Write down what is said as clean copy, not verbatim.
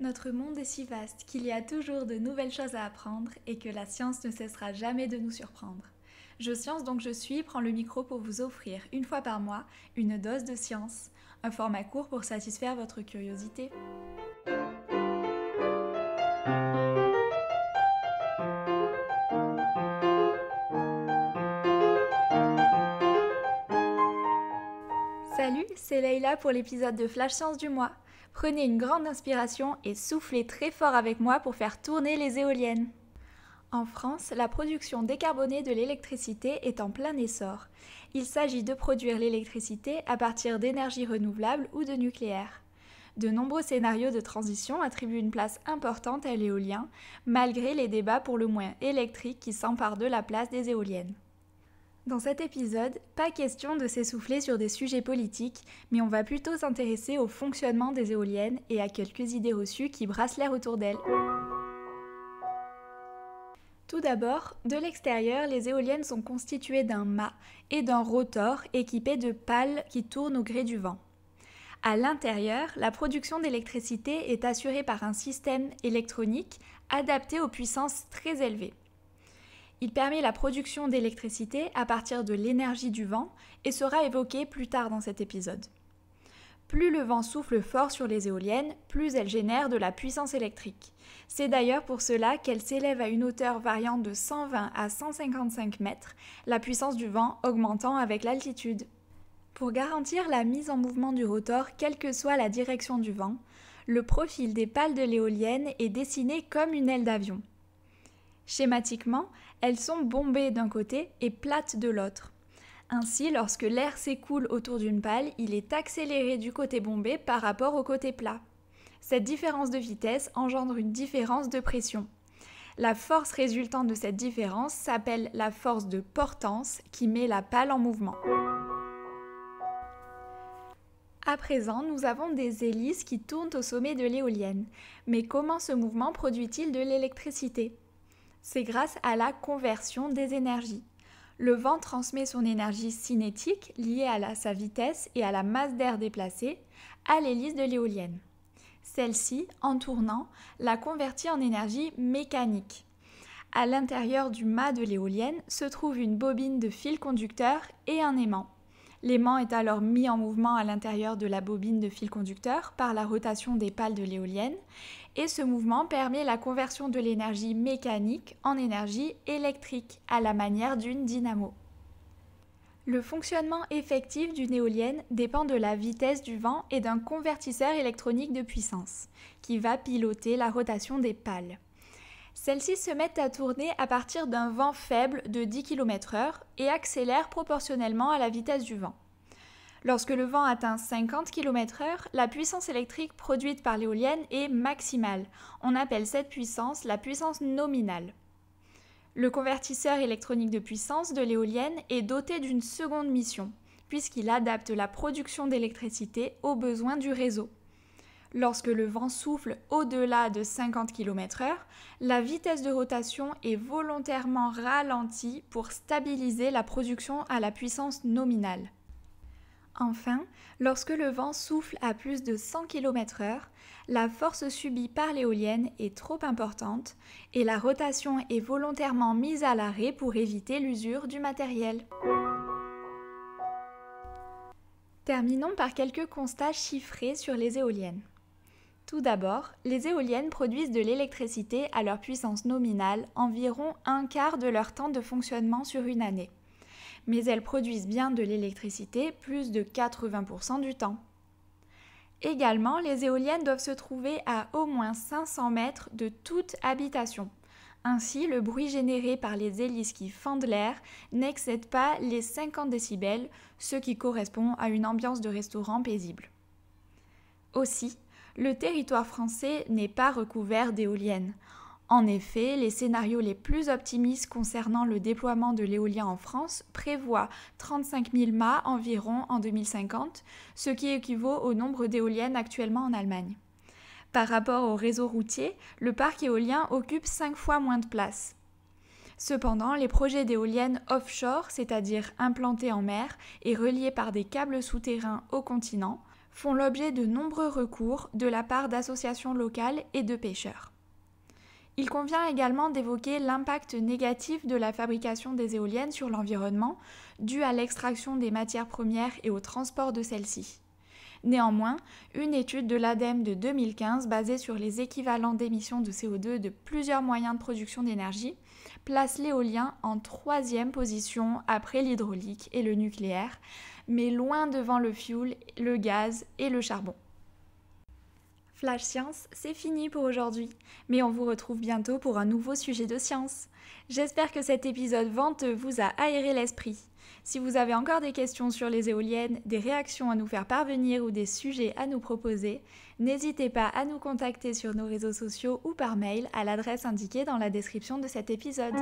Notre monde est si vaste qu'il y a toujours de nouvelles choses à apprendre et que la science ne cessera jamais de nous surprendre. Je Science donc je suis prend le micro pour vous offrir une fois par mois une dose de science, un format court pour satisfaire votre curiosité. Salut, c'est Leïla pour l'épisode de Flash Science du mois. Prenez une grande inspiration et soufflez très fort avec moi pour faire tourner les éoliennes. En France, la production décarbonée de l'électricité est en plein essor. Il s'agit de produire l'électricité à partir d'énergies renouvelables ou de nucléaire. De nombreux scénarios de transition attribuent une place importante à l'éolien, malgré les débats pour le moins électriques qui s'emparent de la place des éoliennes. Dans cet épisode, pas question de s'essouffler sur des sujets politiques, mais on va plutôt s'intéresser au fonctionnement des éoliennes et à quelques idées reçues qui brassent l'air autour d'elles. Tout d'abord, de l'extérieur, les éoliennes sont constituées d'un mât et d'un rotor équipé de pales qui tournent au gré du vent. À l'intérieur, la production d'électricité est assurée par un système électronique adapté aux puissances très élevées. Il permet la production d'électricité à partir de l'énergie du vent et sera évoqué plus tard dans cet épisode. Plus le vent souffle fort sur les éoliennes, plus elles génèrent de la puissance électrique. C'est d'ailleurs pour cela qu'elles s'élèvent à une hauteur variant de 120 à 155 mètres, la puissance du vent augmentant avec l'altitude. Pour garantir la mise en mouvement du rotor, quelle que soit la direction du vent, le profil des pales de l'éolienne est dessiné comme une aile d'avion. Schématiquement, elles sont bombées d'un côté et plates de l'autre. Ainsi, lorsque l'air s'écoule autour d'une pale, il est accéléré du côté bombé par rapport au côté plat. Cette différence de vitesse engendre une différence de pression. La force résultant de cette différence s'appelle la force de portance qui met la pale en mouvement. À présent, nous avons des hélices qui tournent au sommet de l'éolienne. Mais comment ce mouvement produit-il de l'électricité ? C'est grâce à la conversion des énergies. Le vent transmet son énergie cinétique, liée à sa vitesse et à la masse d'air déplacée, à l'hélice de l'éolienne. Celle-ci, en tournant, la convertit en énergie mécanique. À l'intérieur du mât de l'éolienne se trouve une bobine de fil conducteur et un aimant. L'aimant est alors mis en mouvement à l'intérieur de la bobine de fil conducteur par la rotation des pales de l'éolienne et ce mouvement permet la conversion de l'énergie mécanique en énergie électrique à la manière d'une dynamo. Le fonctionnement effectif d'une éolienne dépend de la vitesse du vent et d'un convertisseur électronique de puissance qui va piloter la rotation des pales. Celles-ci se mettent à tourner à partir d'un vent faible de 10 km/h et accélèrent proportionnellement à la vitesse du vent. Lorsque le vent atteint 50 km/h, la puissance électrique produite par l'éolienne est maximale. On appelle cette puissance la puissance nominale. Le convertisseur électronique de puissance de l'éolienne est doté d'une seconde mission, puisqu'il adapte la production d'électricité aux besoins du réseau. Lorsque le vent souffle au-delà de 50 km/h, la vitesse de rotation est volontairement ralentie pour stabiliser la production à la puissance nominale. Enfin, lorsque le vent souffle à plus de 100 km/h, la force subie par l'éolienne est trop importante et la rotation est volontairement mise à l'arrêt pour éviter l'usure du matériel. Terminons par quelques constats chiffrés sur les éoliennes. Tout d'abord, les éoliennes produisent de l'électricité à leur puissance nominale environ un quart de leur temps de fonctionnement sur une année. Mais elles produisent bien de l'électricité plus de 80% du temps. Également, les éoliennes doivent se trouver à au moins 500 mètres de toute habitation. Ainsi, le bruit généré par les hélices qui fendent l'air n'excède pas les 50 décibels, ce qui correspond à une ambiance de restaurant paisible. Aussi, le territoire français n'est pas recouvert d'éoliennes. En effet, les scénarios les plus optimistes concernant le déploiement de l'éolien en France prévoient 35 000 mâts environ en 2050, ce qui équivaut au nombre d'éoliennes actuellement en Allemagne. Par rapport au réseau routier, le parc éolien occupe 5 fois moins de place. Cependant, les projets d'éoliennes offshore, c'est-à-dire implantées en mer et reliées par des câbles souterrains au continent, font l'objet de nombreux recours de la part d'associations locales et de pêcheurs. Il convient également d'évoquer l'impact négatif de la fabrication des éoliennes sur l'environnement, dû à l'extraction des matières premières et au transport de celles-ci. Néanmoins, une étude de l'ADEME de 2015 basée sur les équivalents d'émissions de CO2 de plusieurs moyens de production d'énergie place l'éolien en 3e position après l'hydraulique et le nucléaire, mais loin devant le fioul, le gaz et le charbon. Flash Science, c'est fini pour aujourd'hui, mais on vous retrouve bientôt pour un nouveau sujet de science. J'espère que cet épisode venteux vous a aéré l'esprit. Si vous avez encore des questions sur les éoliennes, des réactions à nous faire parvenir ou des sujets à nous proposer, n'hésitez pas à nous contacter sur nos réseaux sociaux ou par mail à l'adresse indiquée dans la description de cet épisode.